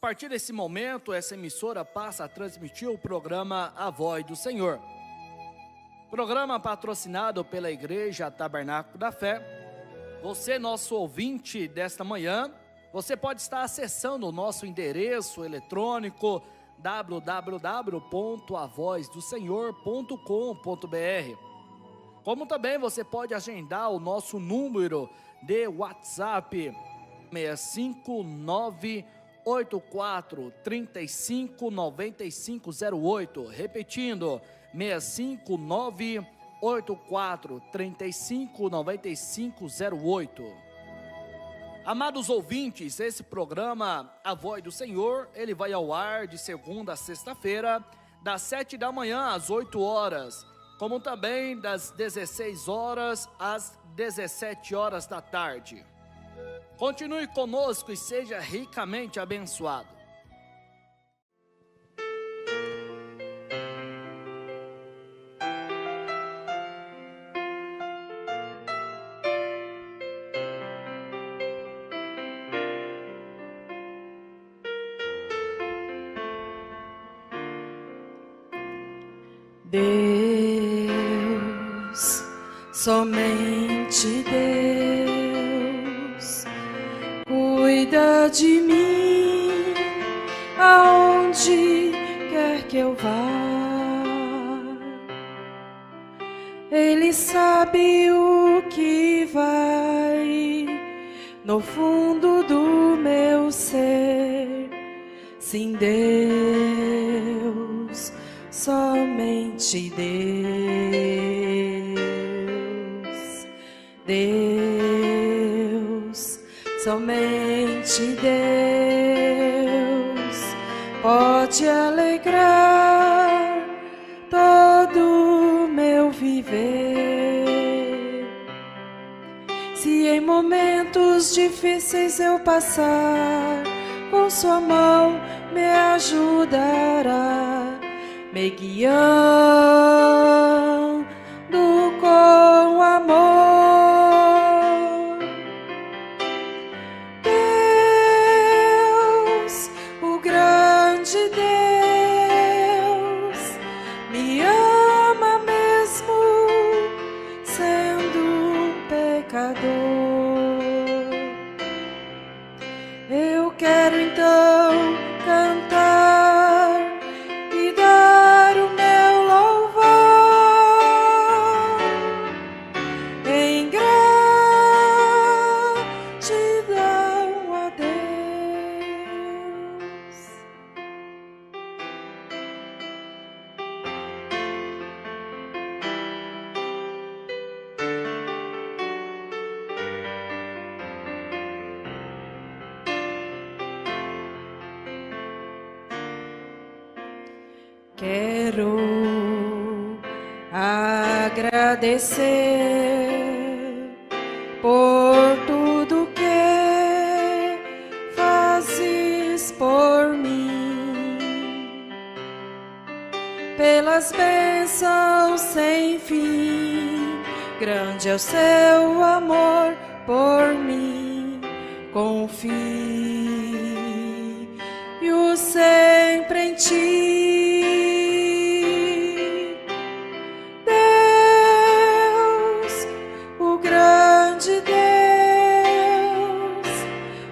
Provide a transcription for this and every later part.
partir desse momento, essa emissora passa a transmitir o programa A Voz do Senhor. Programa patrocinado pela Igreja Tabernáculo da Fé. Você, nosso ouvinte desta manhã, você pode estar acessando o nosso endereço eletrônico www.avozdosenhor.com.br. Como também você pode agendar o nosso número de WhatsApp 65984359508, repetindo, 65984359508. Amados ouvintes, esse programa A Voz do Senhor, ele vai ao ar de segunda a sexta-feira, das 7 da manhã às 8 horas, como também das 16 horas às 17 horas da tarde. Continue conosco e seja ricamente abençoado. Deus, somente Deus, cuida de mim, aonde quer que eu vá. Ele sabe o que vai no fundo do meu ser. Sim, Deus, somente Deus, Deus, somente Deus pode alegrar todo o meu viver. Se em momentos difíceis eu passar, com sua mão me ajudará, me guiando com amor. Deus, o grande Deus, me ama mesmo sendo um pecador. Eu quero então cantar e dar o meu louvor em gratidão a Deus. Quero agradecer por tudo que fazes por mim, pelas bênçãos sem fim. Grande é o seu amor por mim. Confio sempre em ti.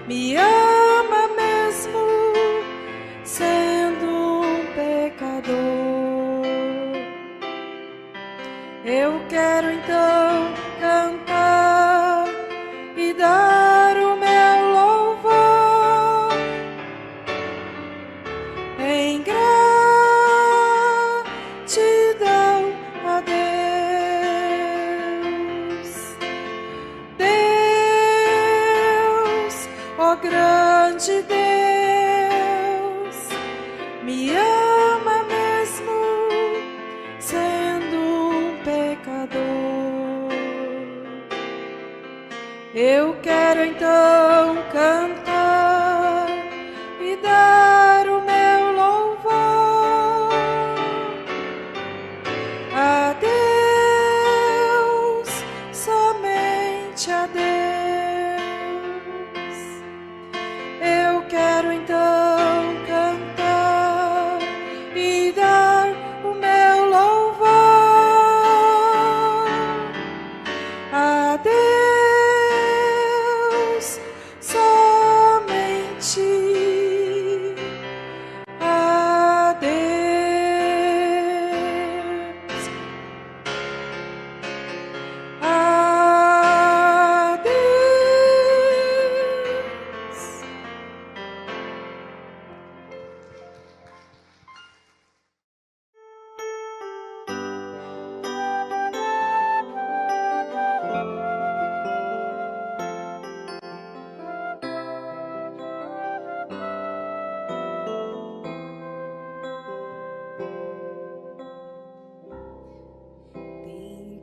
Me ama mesmo sendo um pecador. Eu quero então cantar e dar o meu louvor em gratidão a Deus. Deus, ó grande Deus, me ama mesmo sendo um pecador. Eu quero então cantar e dar o meu louvor a Deus, somente a Deus. Eu quero então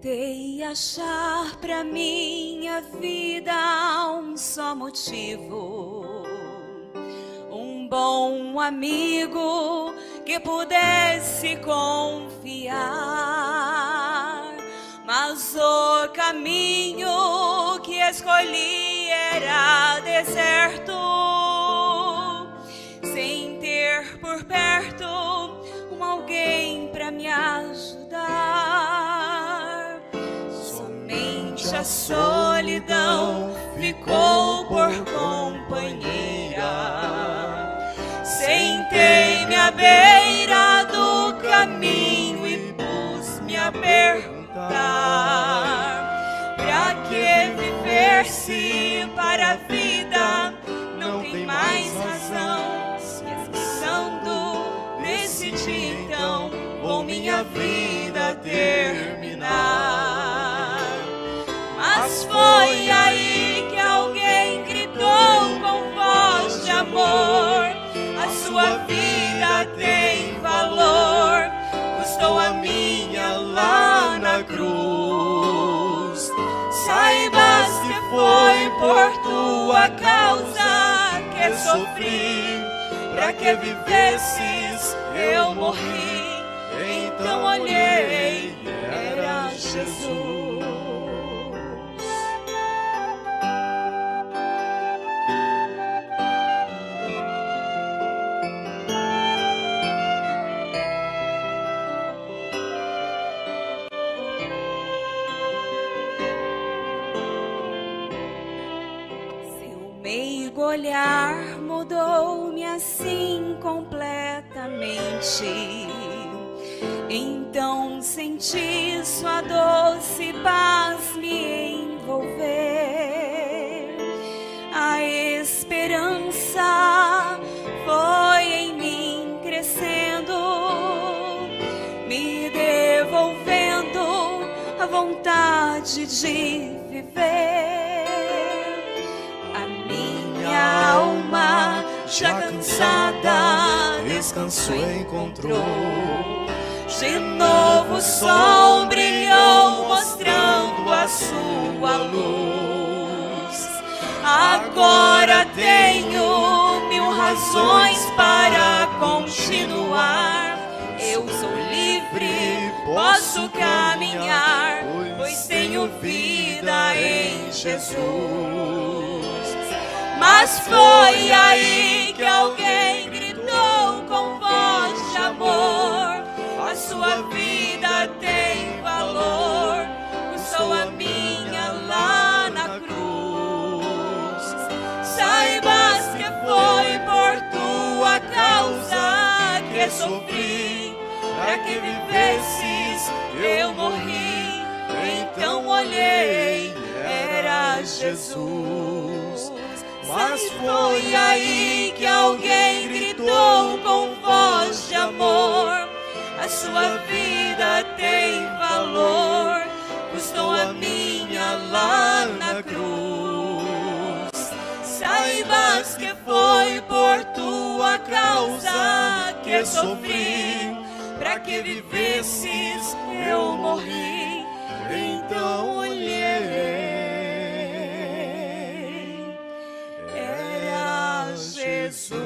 Tentei achar pra minha vida um só motivo, um bom amigo que pudesse confiar, mas o caminho que escolhi era deserto, sem ter por perto alguém pra me ajudar. Somente a solidão ficou por companheira. Sentei-me à beira do caminho e pus-me a perguntar: pra que viver se para a vida não tem mais razão? Decidi então com minha vida terminar. Mas foi aí que alguém gritou com voz de amor: a sua vida tem valor, custou a minha lá na cruz. Saibas que foi por tua causa que sofri, pra que vivesses eu morri. Então olhei, era Jesus. Seu meigo olhar mudou-me assim completamente. Então senti sua doce paz me envolver. A esperança foi em mim crescendo, me devolvendo a vontade de viver. A minha alma já cansada descanso encontrou. De novo o sol brilhou mostrando a sua luz. Agora tenho 1000 razões para continuar. Eu sou livre, posso caminhar, pois tenho vida em Jesus. Mas foi aí que alguém gritou com voz de amor: a sua vida tem valor, custou a minha lá na cruz. Saibas que foi por tua causa que sofri, pra que vivesses eu morri. Então olhei, era Jesus. Mas foi aí que alguém gritou com voz de amor: a sua vida tem valor, custou a minha lá na cruz. Saibas que foi por tua causa que sofri, pra que vivesses eu morri. Então olhei, era Jesus.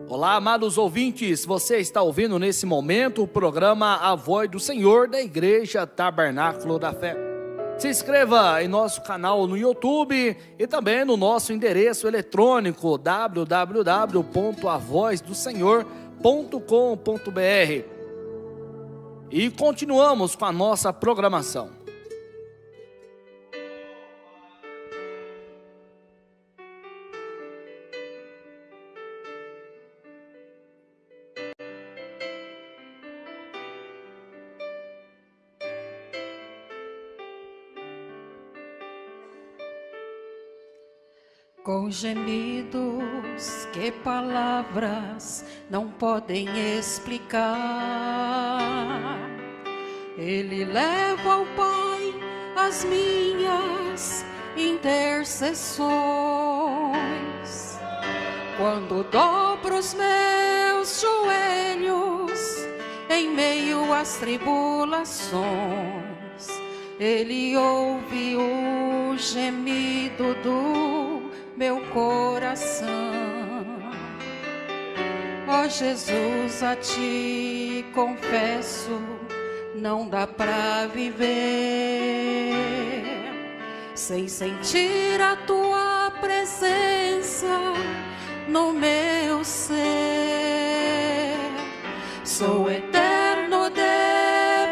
Olá, amados ouvintes, você está ouvindo nesse momento o programa A Voz do Senhor da Igreja Tabernáculo da Fé. Se inscreva em nosso canal no YouTube e também no nosso endereço eletrônico www.avozdosenhor.com.br. E continuamos com a nossa programação. Com gemidos que palavras não podem explicar, Ele leva ao Pai as minhas intercessões. Quando dobro os meus joelhos em meio às tribulações, Ele ouve o gemido do meu coração. Ó Jesus, a Ti confesso, não dá pra viver sem sentir a Tua presença no meu ser. Sou eterno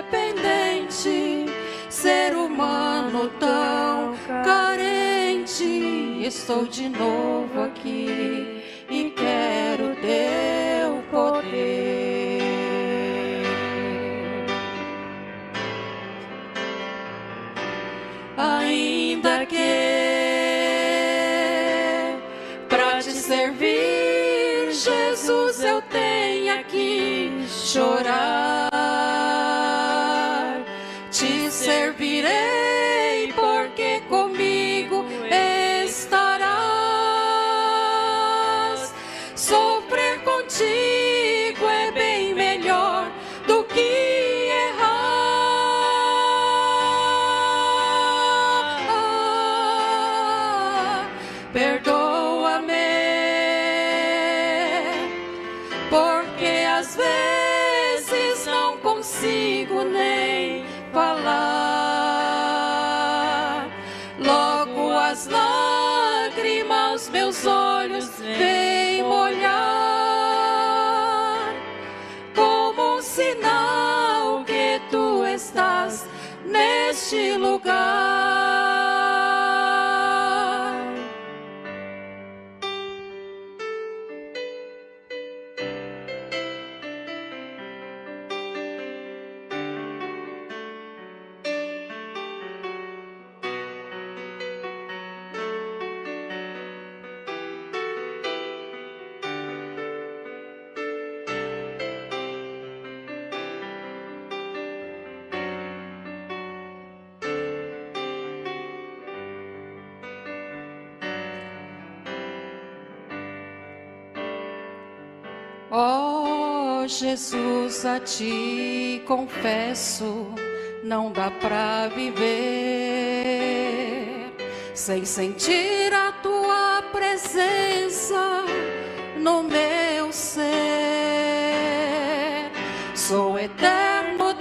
dependente, ser humano tão carente. Estou de novo aqui e quero Teu poder. Ainda que pra Te servir, Jesus, eu tenha que chorar, Te servirei porque comigo estarás. Sofrer contigo é bem melhor do que errar. Perdoa-me, porque às vezes não consigo nem falar. Logo as lágrimas meus olhos vêm molhar, como um sinal que Tu estás neste lugar. Ó Jesus, a Ti confesso, não dá pra viver sem sentir a Tua presença no meu ser. Sou eterno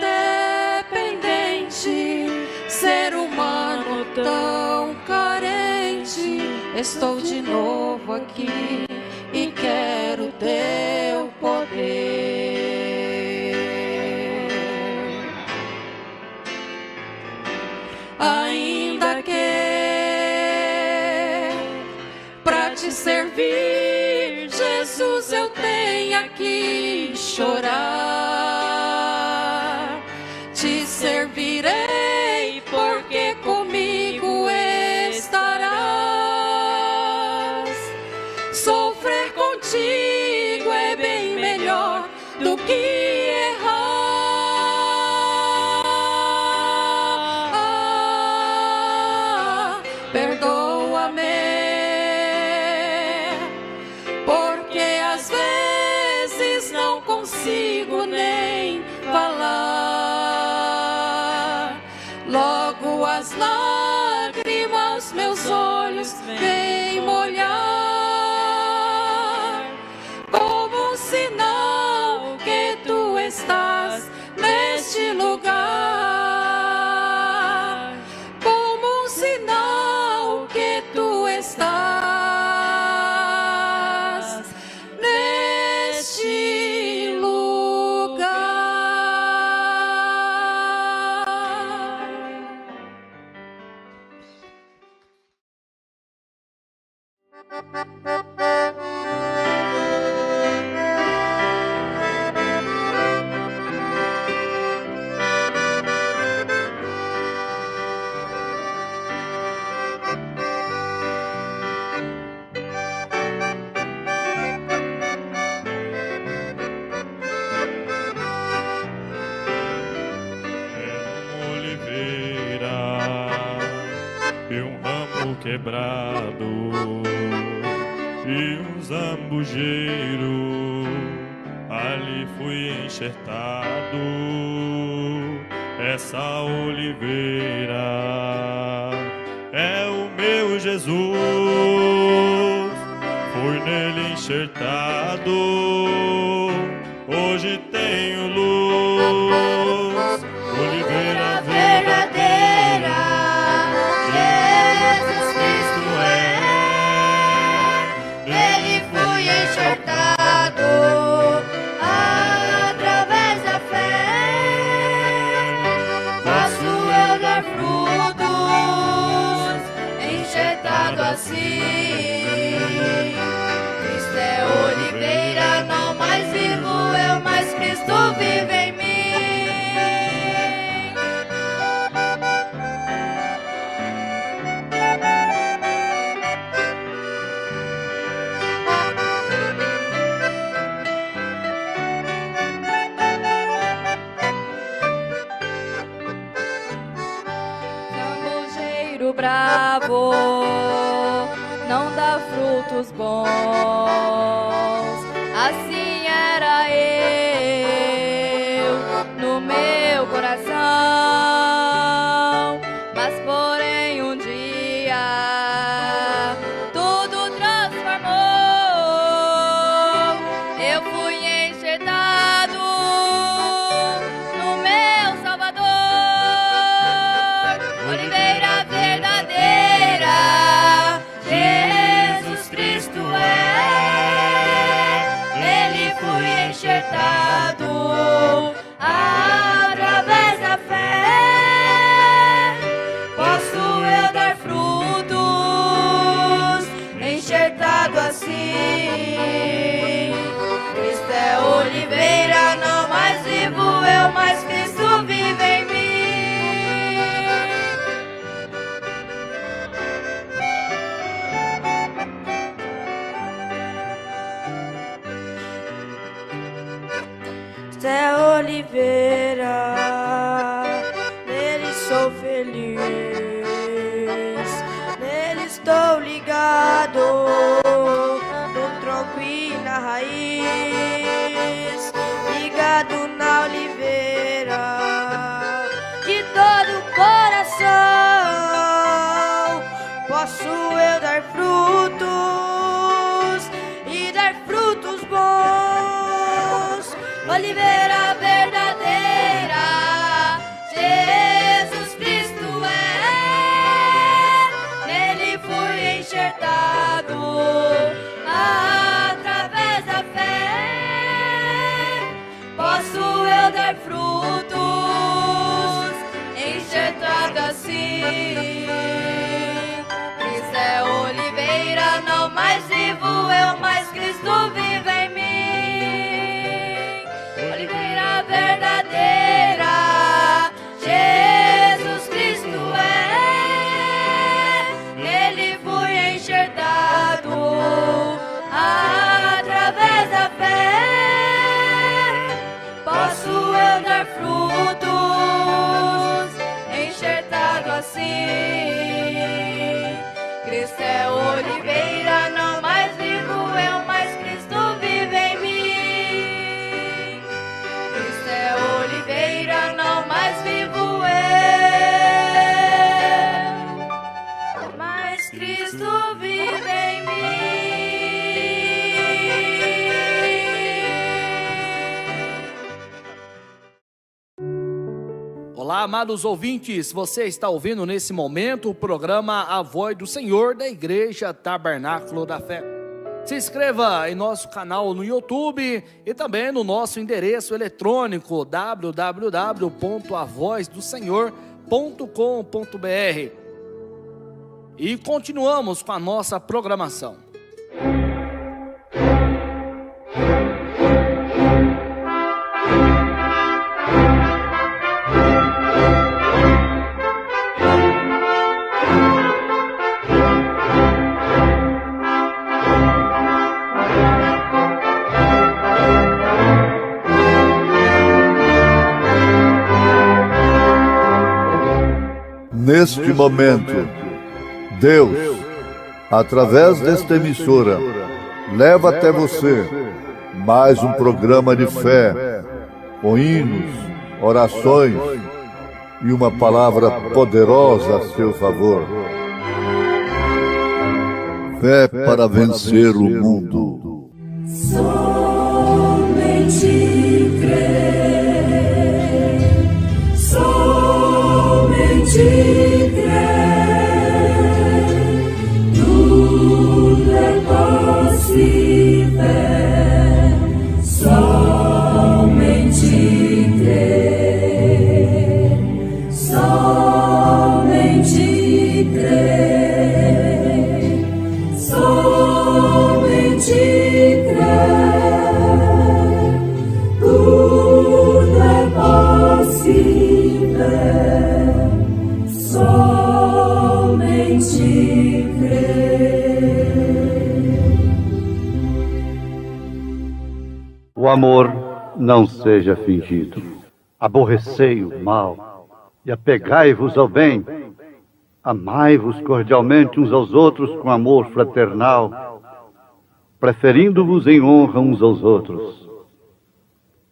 dependente, ser humano tão carente. Estou de novo aqui e quero Teu poder. Ainda que pra Te servir, Jesus, eu tenha que chorar, Te servirei porque comigo estarás. Sofrer contigo é bem melhor do que errar. Perdoa-me, porque às vezes não consigo nem falar. Logo as lágrimas meus olhos vêm molhar, como um sinal que Tu estás neste lugar. Como um sinal que Tu estás neste lugar. Oliveira e um ramo quebrado, e um zambujeiro, ali fui enxertado. Essa oliveira é o meu Jesus, fui nele enxertado, hoje tenho luz, oliveira verdadeira, Jesus Cristo é, nele fui enxertado, através da fé, posso eu dar frutos, enxertado assim. Cristo é oliveira, não mais vivo eu, mas Cristo vive em mim. Zambujeiro bravo não dá frutos bons, assim era eu no meu coração, mas porém um dia tudo transformou, eu fui enxertado no meu Salvador, oliveira verdadeira, Jesus Cristo é, nele fui enxertado, através da fé, posso eu dar frutos, enxertado assim. Cristo é oliveira, não mais vivo eu, mas Cristo vive em mim. É oliveira, nele sou feliz, nele estou ligado, no tronco e na raiz, ligado na oliveira, de todo o coração, posso eu dar frutos e dar frutos bons. Oliveira verdadeira, Jesus Cristo é, nele fui enxertado, através da fé, posso eu dar frutos, enxertado assim. Cristo é oliveira, não mais vivo eu, mas Cristo vive em mim. Oliveira verdadeira, Jesus Cristo é, nele fui enxertado, através da fé, posso eu dar frutos, enxertado assim. Cristo é oliveira, não mais vivo eu, mas Cristo vive em mim. Oliveira, não mais vivo eu, mas Cristo vive em mim. Olá, amados ouvintes, você está ouvindo nesse momento o programa A Voz do Senhor da Igreja Tabernáculo da Fé. Se inscreva em nosso canal no YouTube e também no nosso endereço eletrônico www.avozdosenhor.com.br. E continuamos com a nossa programação. Neste momento, Deus através desta emissora, leva até você mais um programa de fé, com hinos, orações e uma palavra poderosa a seu favor. Fé para vencer o mundo. Somente crer, somente crer, tudo é possível, somente crer, somente crer, somente crer, tudo é possível, somente crer. O amor não seja fingido. Aborrecei o mal e apegai-vos ao bem. Amai-vos cordialmente uns aos outros com amor fraternal, preferindo-vos em honra uns aos outros.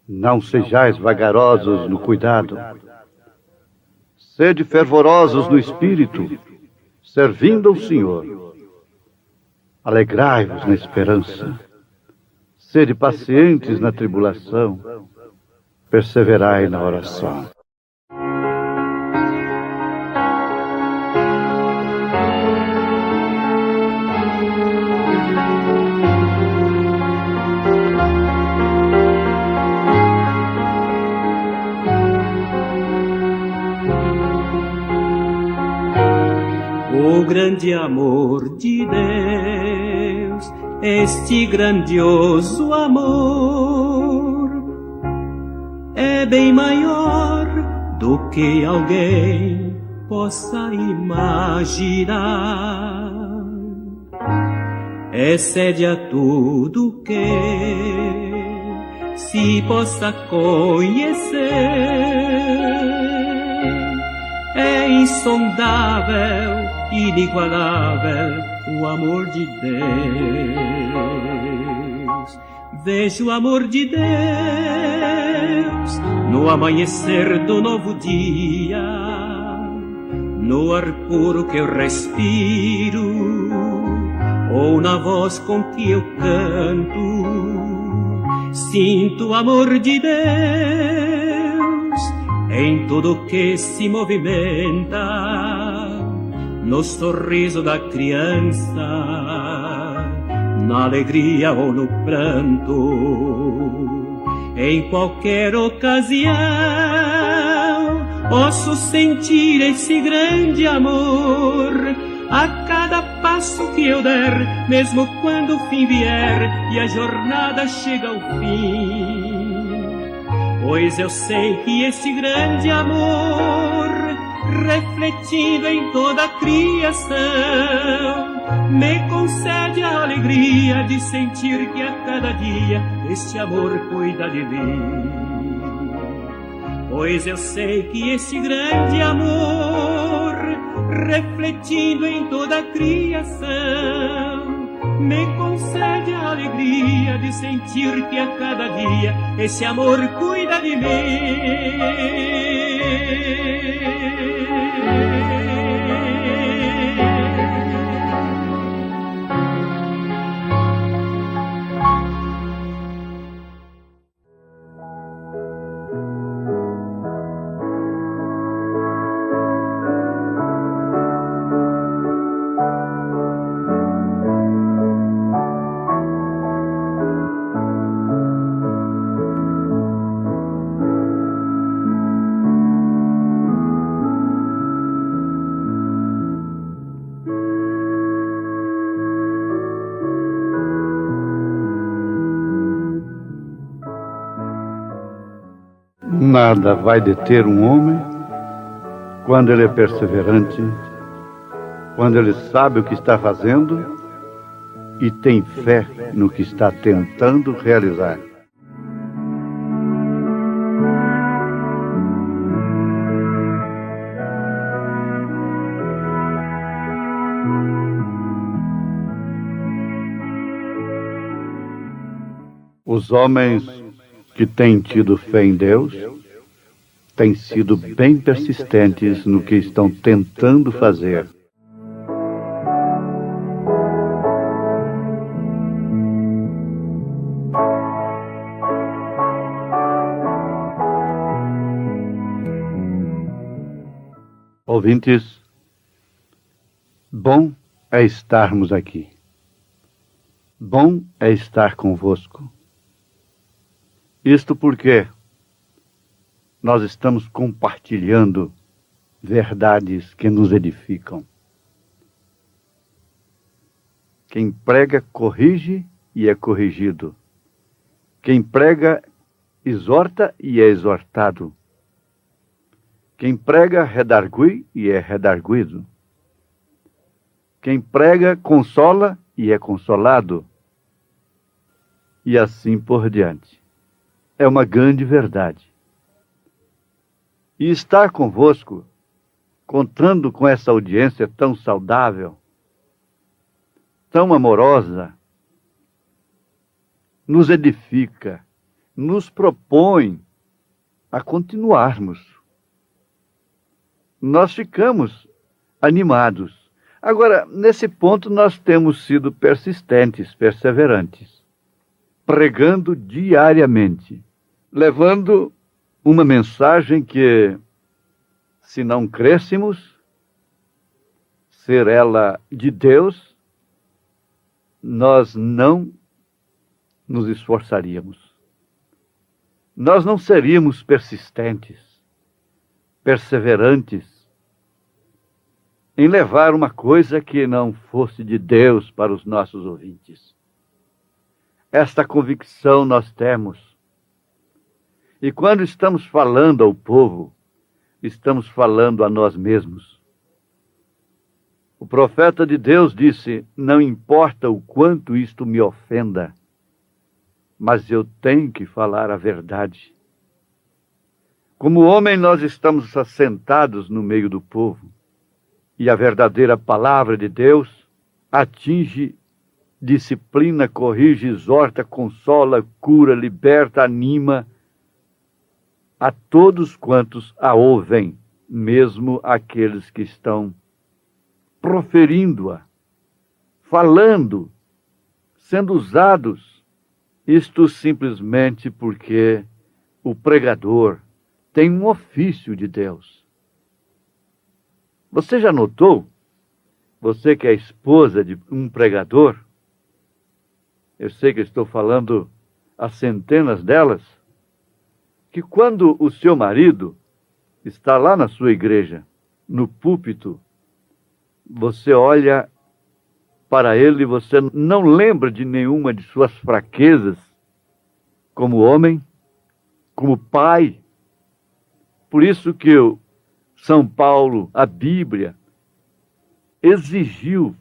Não sejais vagarosos no cuidado. Sede fervorosos no espírito, servindo ao Senhor. Alegrai-vos na esperança. Sede pacientes na tribulação. Perseverai na oração. O grande amor de Deus, este grandioso amor, é bem maior do que alguém possa imaginar. Excede a tudo que se possa conhecer. É insondável, inigualável o amor de Deus. Vejo o amor de Deus no amanhecer do novo dia, no ar puro que eu respiro, ou na voz com que eu canto. Sinto o amor de Deus em tudo que se movimenta, no sorriso da criança, na alegria ou no pranto. Em qualquer ocasião posso sentir esse grande amor a cada passo que eu der, mesmo quando o fim vier e a jornada chega ao fim. Pois eu sei que esse grande amor, refletindo em toda a criação, me concede a alegria de sentir que a cada dia este amor cuida de mim. Pois eu sei que esse grande amor, refletindo em toda a criação, me concede a alegria de sentir que a cada dia esse amor cuida de mim. Nada vai deter um homem quando ele é perseverante, quando ele sabe o que está fazendo e tem fé no que está tentando realizar. Os homens que têm tido fé em Deus têm sido bem persistentes no que estão tentando fazer. Ouvintes, bom é estarmos aqui. Bom é estar convosco. Isto porque nós estamos compartilhando verdades que nos edificam. Quem prega, corrige e é corrigido. Quem prega, exorta e é exortado. Quem prega, redargui e é redarguido. Quem prega, consola e é consolado. E assim por diante. É uma grande verdade. E estar convosco, contando com essa audiência tão saudável, tão amorosa, nos edifica, nos propõe a continuarmos. Nós ficamos animados. Agora, nesse ponto, nós temos sido persistentes, perseverantes, pregando diariamente, levando uma mensagem que, se não crêssemos ser ela de Deus, nós não nos esforçaríamos. Nós não seríamos persistentes, perseverantes, em levar uma coisa que não fosse de Deus para os nossos ouvintes. Esta convicção nós temos. E quando estamos falando ao povo, estamos falando a nós mesmos. O profeta de Deus disse: não importa o quanto isto me ofenda, mas eu tenho que falar a verdade. Como homem, nós estamos assentados no meio do povo. E a verdadeira palavra de Deus atinge, disciplina, corrige, exorta, consola, cura, liberta, anima a todos quantos a ouvem, mesmo aqueles que estão proferindo-a, falando, sendo usados. Isto simplesmente porque o pregador tem um ofício de Deus. Você já notou, você que é esposa de um pregador, eu sei que estou falando a centenas delas, que quando o seu marido está lá na sua igreja, no púlpito, você olha para ele e você não lembra de nenhuma de suas fraquezas, como homem, como pai. Por isso que São Paulo, a Bíblia, exigiu,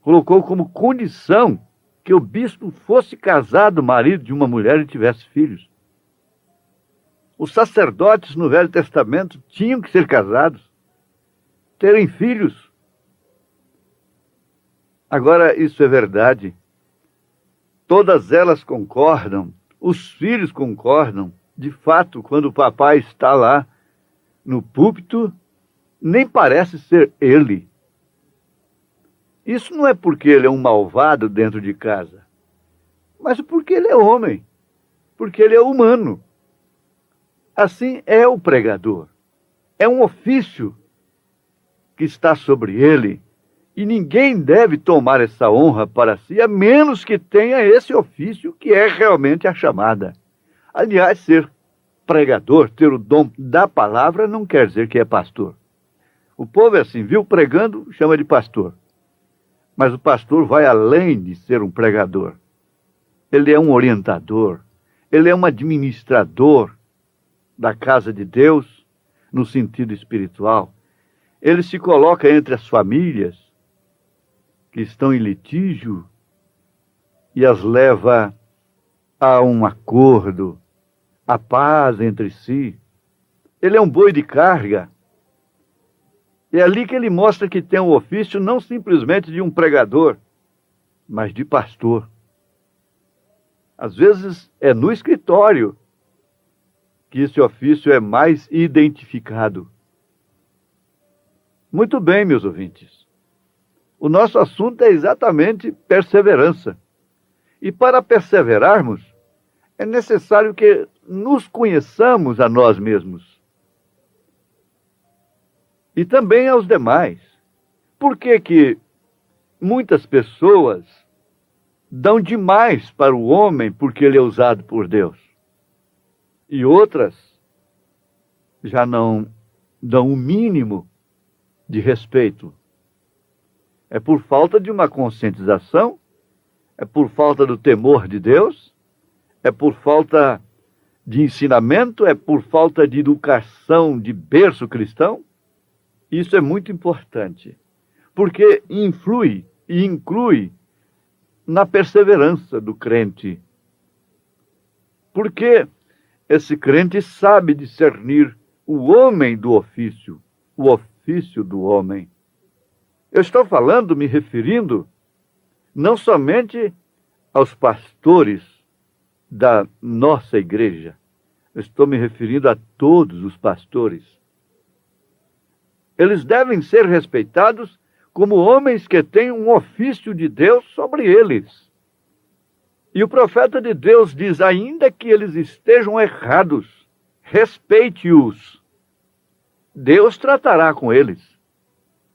colocou como condição que o bispo fosse casado, marido de uma mulher e tivesse filhos. Os sacerdotes no Velho Testamento tinham que ser casados, terem filhos. Agora, isso é verdade. Todas elas concordam, os filhos concordam. De fato, quando o papai está lá no púlpito, nem parece ser ele. Isso não é porque ele é um malvado dentro de casa, mas porque ele é homem, porque ele é humano. Assim é o pregador. É um ofício que está sobre ele, e ninguém deve tomar essa honra para si, a menos que tenha esse ofício que é realmente a chamada. Aliás, ser pregador, ter o dom da palavra, não quer dizer que é pastor. O povo é assim, viu pregando, chama de pastor. Mas o pastor vai além de ser um pregador. Ele é um orientador, ele é um administrador da casa de Deus, no sentido espiritual. Ele se coloca entre as famílias que estão em litígio e as leva a um acordo, a paz entre si. Ele é um boi de carga. É ali que ele mostra que tem um ofício não simplesmente de um pregador, mas de pastor. Às vezes é no escritório que esse ofício é mais identificado. Muito bem, meus ouvintes. O nosso assunto é exatamente perseverança. E para perseverarmos, é necessário que nos conheçamos a nós mesmos. E também aos demais. Por que que muitas pessoas dão demais para o homem porque ele é usado por Deus? E outras já não dão o mínimo de respeito. É por falta de uma conscientização, é por falta do temor de Deus, é por falta de ensinamento, é por falta de educação de berço cristão. Isso é muito importante, porque influi e inclui na perseverança do crente. Porque esse crente sabe discernir o homem do ofício, o ofício do homem. Eu estou falando, me referindo, não somente aos pastores da nossa igreja. Eu estou me referindo a todos os pastores. Eles devem ser respeitados como homens que têm um ofício de Deus sobre eles. E o profeta de Deus diz, ainda que eles estejam errados, respeite-os. Deus tratará com eles.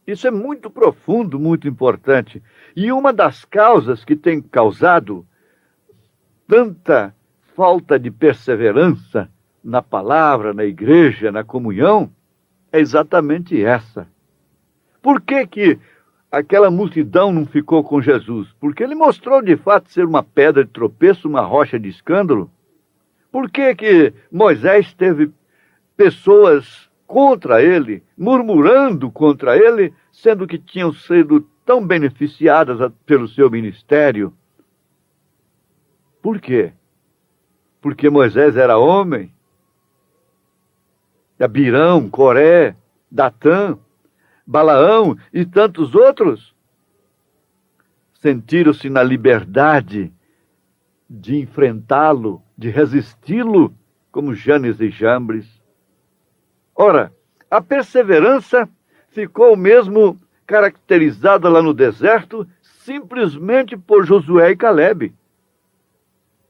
Isso é muito profundo, muito importante. E uma das causas que tem causado tanta falta de perseverança na palavra, na igreja, na comunhão, é exatamente essa. Por que que aquela multidão não ficou com Jesus? Porque ele mostrou de fato ser uma pedra de tropeço, uma rocha de escândalo. Por que que Moisés teve pessoas contra ele, murmurando contra ele, sendo que tinham sido tão beneficiadas pelo seu ministério? Por quê? Porque Moisés era homem. Abirão, Coré, Datã, Balaão e tantos outros sentiram-se na liberdade de enfrentá-lo, de resisti-lo, como Janes e Jambres. Ora, a perseverança ficou mesmo caracterizada lá no deserto simplesmente por Josué e Calebe.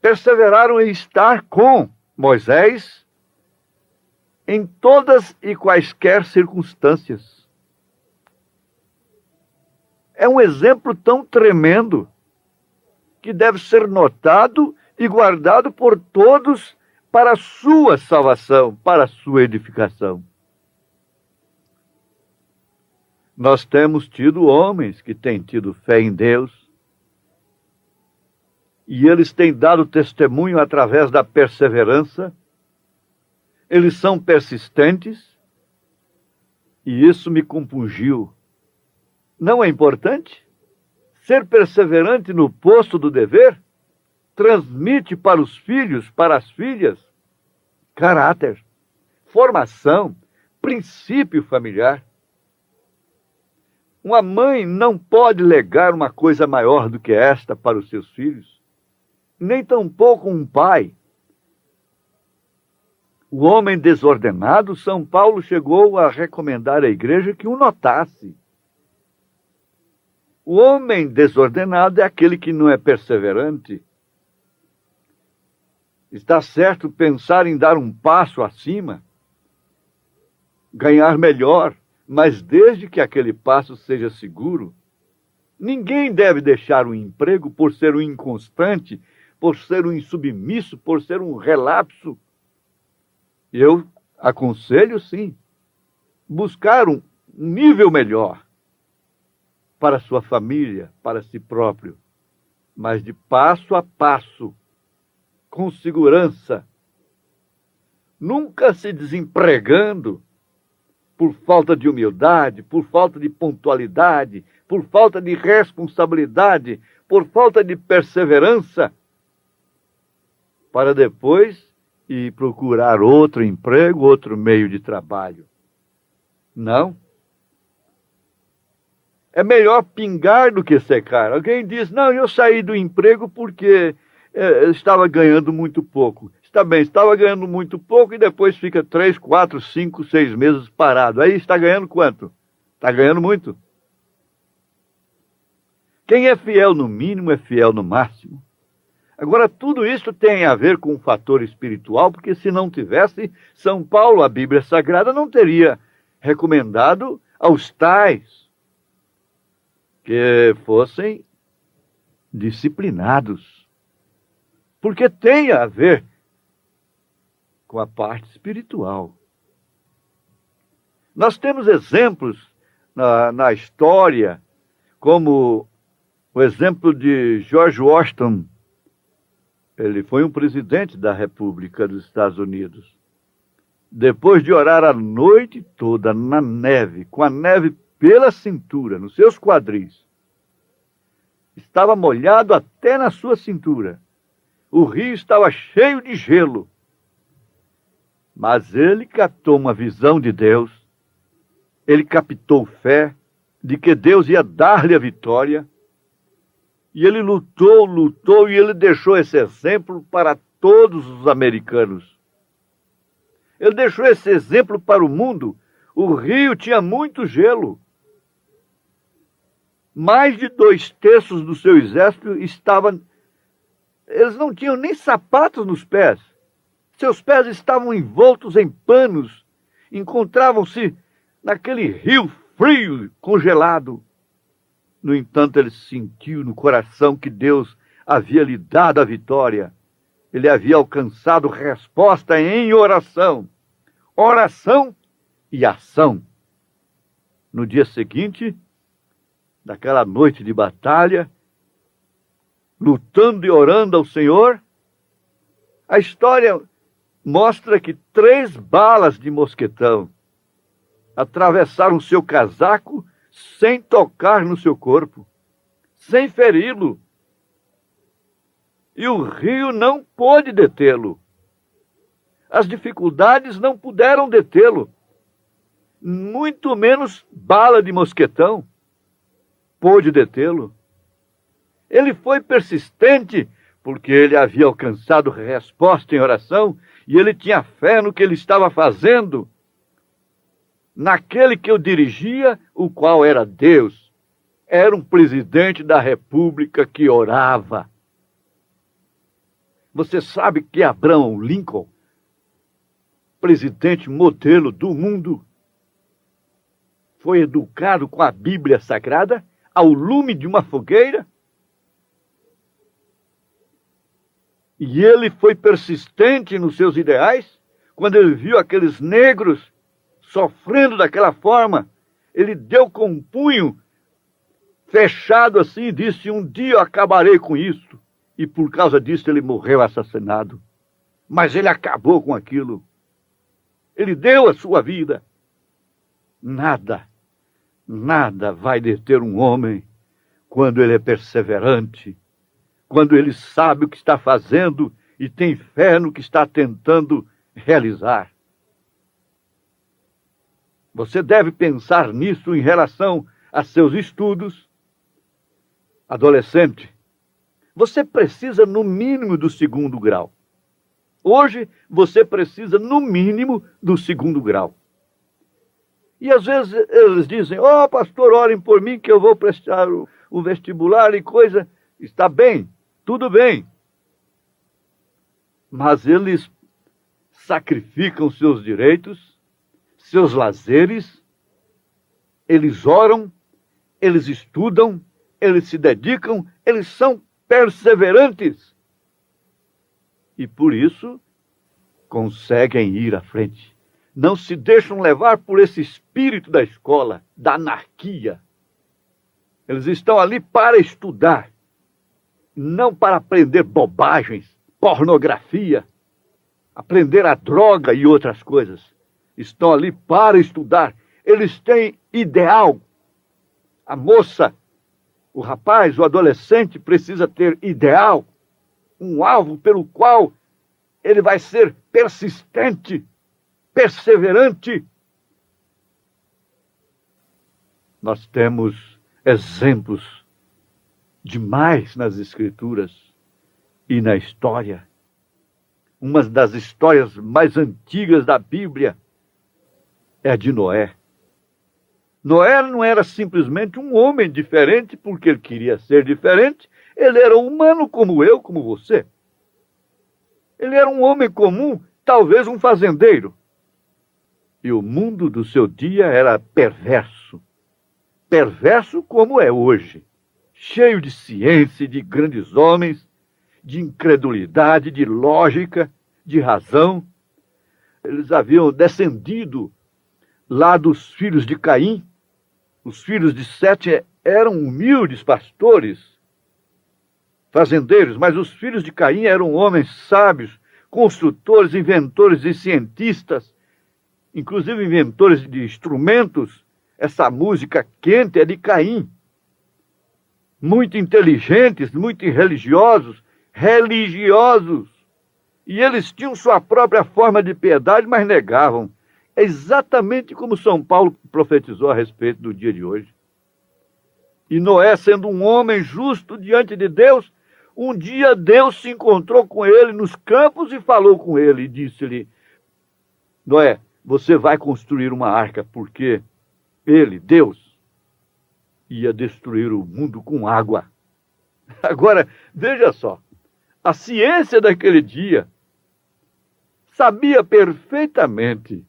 Perseveraram em estar com Moisés em todas e quaisquer circunstâncias. É um exemplo tão tremendo que deve ser notado e guardado por todos para a sua salvação, para a sua edificação. Nós temos tido homens que têm tido fé em Deus e eles têm dado testemunho através da perseverança. Eles são persistentes e isso me compungiu. Não é importante? Ser perseverante no posto do dever transmite para os filhos, para as filhas, caráter, formação, princípio familiar. Uma mãe não pode legar uma coisa maior do que esta para os seus filhos, nem tampouco um pai. O homem desordenado, São Paulo chegou a recomendar à igreja que o notasse. O homem desordenado é aquele que não é perseverante. Está certo pensar em dar um passo acima, ganhar melhor, mas desde que aquele passo seja seguro. Ninguém deve deixar um emprego por ser um inconstante, por ser um insubmisso, por ser um relapso. Eu aconselho, sim, buscar um nível melhor para a sua família, para si próprio, mas de passo a passo, com segurança, nunca se desempregando por falta de humildade, por falta de pontualidade, por falta de responsabilidade, por falta de perseverança, para depois ir procurar outro emprego, outro meio de trabalho. Não. É melhor pingar do que secar. Alguém diz, não, eu saí do emprego porque estava ganhando muito pouco. Está bem, estava ganhando muito pouco e depois fica 3, 4, 5, 6 meses parado. Aí está ganhando quanto? Está ganhando muito. Quem é fiel no mínimo é fiel no máximo. Agora, tudo isso tem a ver com um fator espiritual, porque se não tivesse, São Paulo, a Bíblia Sagrada, não teria recomendado aos tais que fossem disciplinados. Porque tem a ver com a parte espiritual. Nós temos exemplos na história, como o exemplo de George Washington. Ele foi um presidente da República dos Estados Unidos. Depois de orar a noite toda na neve, com a neve pela cintura, nos seus quadris, estava molhado até na sua cintura. O rio estava cheio de gelo. Mas ele captou uma visão de Deus. Ele captou fé de que Deus ia dar-lhe a vitória. E ele lutou, e ele deixou esse exemplo para todos os americanos. Ele deixou esse exemplo para o mundo. O rio tinha muito gelo. Mais de 2/3 do seu exército estavam... Eles não tinham nem sapatos nos pés. Seus pés estavam envoltos em panos. Encontravam-se naquele rio frio, congelado. No entanto, ele sentiu no coração que Deus havia lhe dado a vitória. Ele havia alcançado resposta em oração. Oração e ação. No dia seguinte, daquela noite de batalha, lutando e orando ao Senhor, a história mostra que 3 balas de mosquetão atravessaram seu casaco sem tocar no seu corpo, sem feri-lo. E o rio não pôde detê-lo. As dificuldades não puderam detê-lo. Muito menos bala de mosquetão pôde detê-lo. Ele foi persistente porque ele havia alcançado resposta em oração e ele tinha fé no que ele estava fazendo, naquele que o dirigia, o qual era Deus. Era um presidente da República que orava. Você sabe que Abraham Lincoln, presidente modelo do mundo, foi educado com a Bíblia Sagrada ao lume de uma fogueira? E ele foi persistente nos seus ideais. Quando ele viu aqueles negros sofrendo daquela forma, ele deu com um punho fechado assim e disse: um dia eu acabarei com isso. E por causa disso ele morreu assassinado. Mas ele acabou com aquilo. Ele deu a sua vida. Nada vai deter um homem quando ele é perseverante, quando ele sabe o que está fazendo e tem fé no que está tentando realizar. Você deve pensar nisso em relação a seus estudos. Adolescente, você precisa no mínimo do 2º grau. Hoje você precisa no mínimo do 2º grau. E às vezes eles dizem: ó, pastor, orem por mim que eu vou prestar o vestibular e coisa. Está bem, tudo bem. Mas eles sacrificam seus direitos, seus lazeres, eles oram, eles estudam, eles se dedicam, eles são perseverantes. E por isso conseguem ir à frente. Não se deixam levar por esse espírito da escola, da anarquia. Eles estão ali para estudar, não para aprender bobagens, pornografia, aprender a droga e outras coisas. Estão ali para estudar. Eles têm ideal. A moça, o rapaz, o adolescente precisa ter ideal, um alvo pelo qual ele vai ser persistente, perseverante. Nós temos exemplos demais nas Escrituras e na história. Uma das histórias mais antigas da Bíblia é a de Noé. Noé não era simplesmente um homem diferente porque ele queria ser diferente. Ele era humano como eu, como você. Ele era um homem comum, talvez um fazendeiro. E o mundo do seu dia era perverso. Perverso como é hoje. Cheio de ciência, de grandes homens, de incredulidade, de lógica, de razão. Eles haviam descendido lá dos filhos de Caim. Os filhos de Sete eram humildes pastores, fazendeiros, mas os filhos de Caim eram homens sábios, construtores, inventores e cientistas, inclusive inventores de instrumentos. Essa música quente é de Caim. Muito inteligentes, muito religiosos. E eles tinham sua própria forma de piedade, mas negavam. É exatamente como São Paulo profetizou a respeito do dia de hoje. E Noé, sendo um homem justo diante de Deus, um dia Deus se encontrou com ele nos campos e falou com ele e disse-lhe: Noé, você vai construir uma arca, porque ele, Deus, ia destruir o mundo com água. Agora, veja só, a ciência daquele dia sabia perfeitamente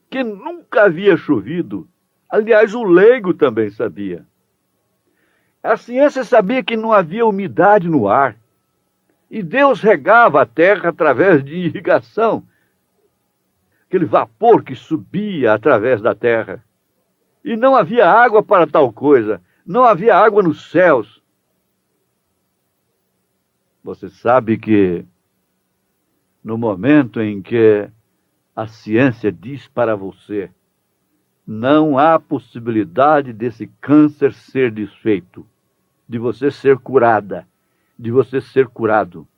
que nunca havia chovido. Aliás, o leigo também sabia. A ciência sabia que não havia umidade no ar. E Deus regava a terra através de irrigação. Aquele vapor que subia através da terra. E não havia água para tal coisa. Não havia água nos céus. Você sabe que no momento em que a ciência diz para você: não há possibilidade desse câncer ser desfeito, de você ser curada, de você ser curado.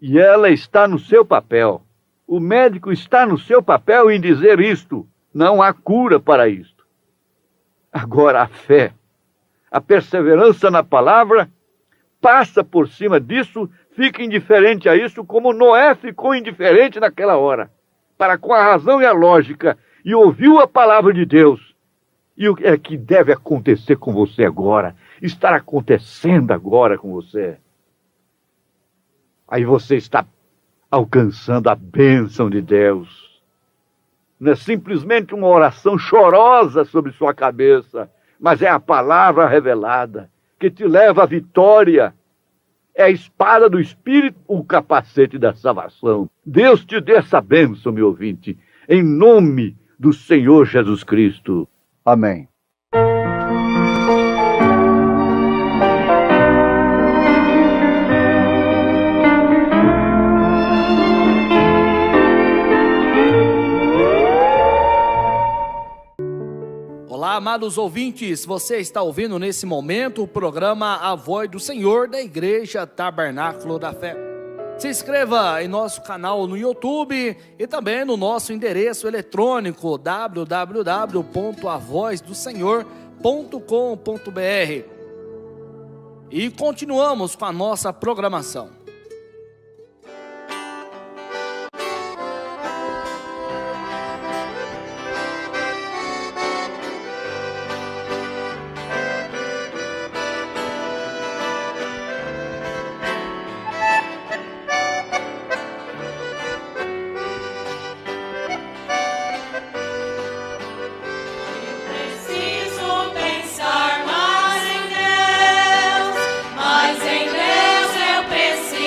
E ela está no seu papel. O médico está no seu papel em dizer isto. Não há cura para isto. Agora a fé, a perseverança na palavra, passa por cima disso, fica indiferente a isso, como Noé ficou indiferente naquela hora, para com a razão e a lógica, e ouviu a palavra de Deus. E o que é que deve acontecer com você agora? Estar acontecendo agora com você. Aí você está alcançando a bênção de Deus. Não é simplesmente uma oração chorosa sobre sua cabeça, mas é a palavra revelada que te leva à vitória. É a espada do Espírito, o capacete da salvação. Deus te dê essa bênção, meu ouvinte, em nome do Senhor Jesus Cristo. Amém. Olá, amados ouvintes, você está ouvindo nesse momento o programa A Voz do Senhor da Igreja Tabernáculo da Fé. Se inscreva em nosso canal no YouTube e também no nosso endereço eletrônico www.avozdosenhor.com.br. E continuamos com a nossa programação. Mas em Deus eu preciso.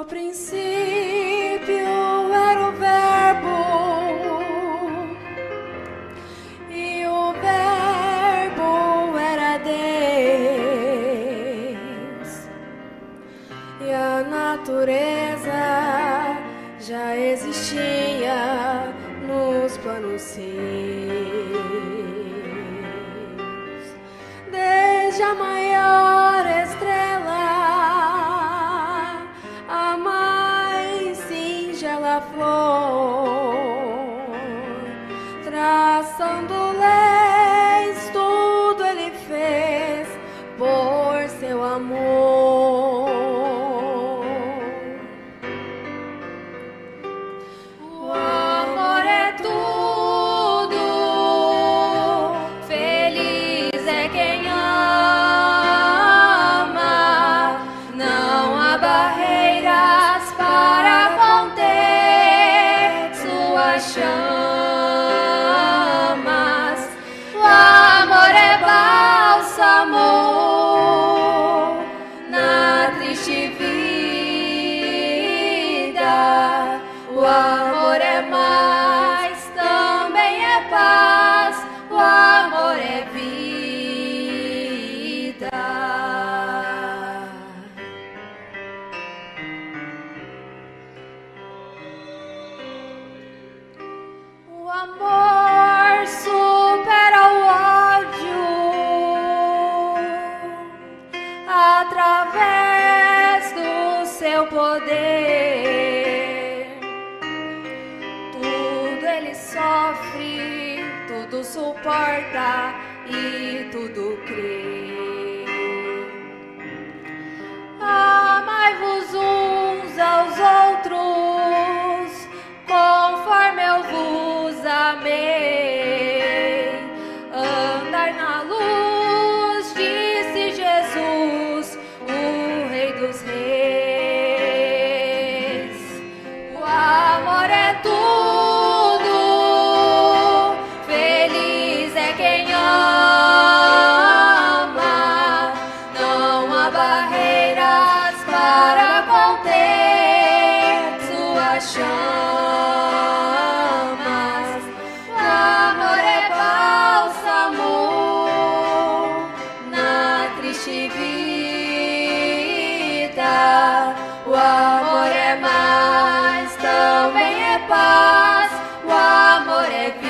princípio era o Verbo, e o Verbo era Deus, e a natureza já existia nos planos seus, desde a maior estrela, a mais singela flor, traçando leis, tudo ele fez por seu amor. O amor é tudo, feliz é quem ama, não há barreiras para conter suas chamas. O amor é bálsamo na triste vida. O amor é mais, também é paz. O amor é vida. O amor supera o ódio através do seu poder. Tudo ele sofre, tudo suporta e tudo crê. Amai-vos uns aos outros, conforme eu vos amei. Andai na luz, disse Jesus, o Rei dos Reis. O amor é tudo, feliz é quem ama, não há barreiras para conter suas chamas. O amor é bálsamo na triste vida. O amor é mais, também é paz. O amor é vida.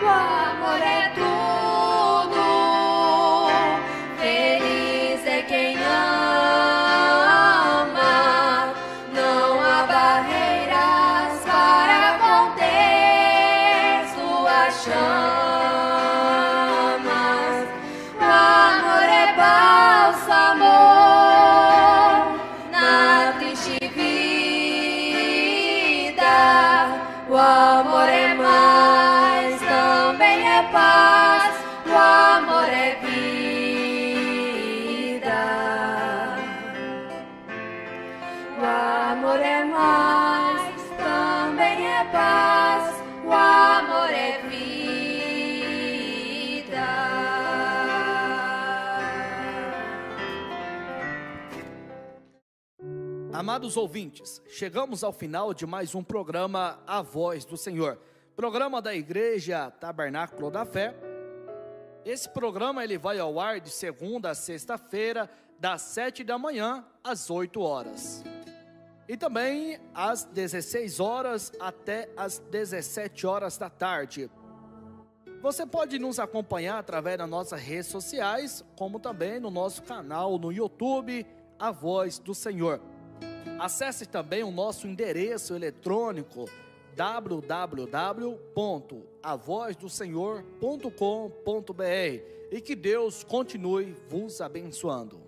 O amor é tudo, feliz é quem ama, não há barreiras para conter suas chamas. O amor é bálsamo na triste vida. O amor é mais, também é paz. O amor é vida. O amor é mais, também é paz. O amor é vida. Amados ouvintes, chegamos ao final de mais um programa A Voz do Senhor, programa da Igreja Tabernáculo da Fé. Esse programa ele vai ao ar de segunda a sexta-feira, das 7 da manhã às 8 horas. E também às 16 horas até às 17 horas da tarde. Você pode nos acompanhar através das nossas redes sociais, como também no nosso canal no YouTube, A Voz do Senhor. Acesse também o nosso endereço eletrônico www.avozdosenhor.com.br e que Deus continue vos abençoando.